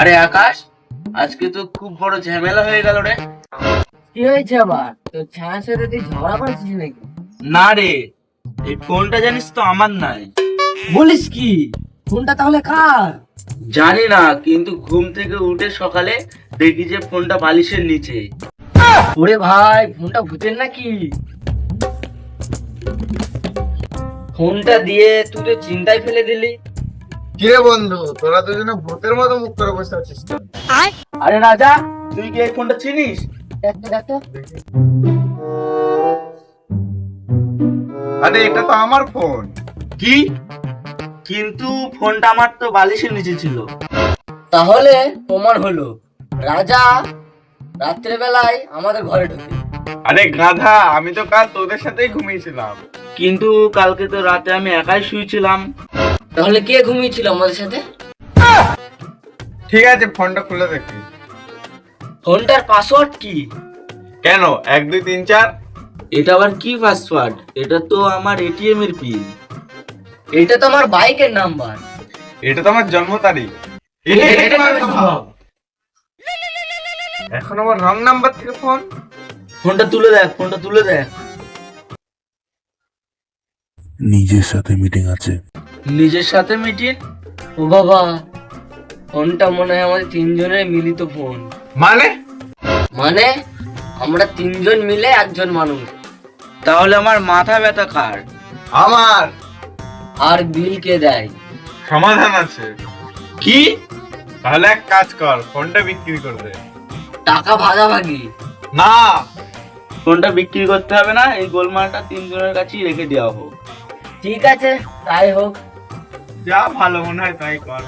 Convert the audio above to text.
আরে আকাশ, আজকে তো খুব বড় ঝামেলা হয়ে গেল রে। কি হয়েছে আবার? তোর ছায়ার সাথে তুই ঝগড়া করেছিস নাকি? না রে, এই ফোনটা জানিস তো আমার নাই। বলিস কি? ফোনটা তাহলে কার? জানি না, কিন্তু ঘুম থেকে উঠে সকালে দেখি যে ফোনটা বালিশের নিচে। ওরে ভাই, ফোনটা ভূতের নাকি? ফোনটা দিয়ে তুই তো চিন্তায় ফেলে দিলি। কিরে বন্ধু, তোরা দুজনে ভূতের মতো মুখ করে বসে আছিস কেন? আরে রাজা, তুই কি এই ফোনটা চিনিস? দেখতো আরে এটা তো আমার ফোন। কি? কিন্তু ফোনটা আমার তো বালিশের নিচে ছিল। তাহলে প্রমাণ হলো রাজা রাত্রে বেলায় আমাদের ঘরে ঢোকে। আরে গাধা, আমি তো কাল তোদের সাথেই ঘুমিয়েছিলাম। কিন্তু কালকে তো রাতে আমি একাই শুয়েছিলাম। তাহলে কে ঘুমিয়েছিল আমাদের সাথে? ঠিক আছে, ফোনটা খুলে দেখি। ফোনটার পাসওয়ার্ড কি? কেন 1 2 3 4? এটা আবার কি পাসওয়ার্ড? এটা তো আমার এটিএম এর পিন। এটা তো আমার বাইকের নাম্বার। এটা তো আমার জন্ম তারিখ। এখন আমার রং নাম্বার থেকে ফোন। ফোনটা তুলে দেখ, ফোনটা তুলে দেখ। নিজের সাথে মিটিং আছে। নিজের সাথে মিটিং? ও বাবা, ফোনটা মনে হয় আমাদের তিনজনের মিলিত ফোন। মানে আমরা তিনজন মিলে একজন মানুষ। তাহলে আমার মাথা ব্যথা কার? আমার আর বিল কে দেয়? সমাধান আছে। কি? তাহলে এক কাজ কর, ফোনটা বিক্রি করে দে। টাকা ভাগাভাগি। না, ফোনটা বিক্রি করতে হবে না, এই গোলমালটা তিনজনের কাছেই রেখে দেওয়া হোক। ঠিক আছে, তাই হোক। যা ভালো মনে হয় তাই কর।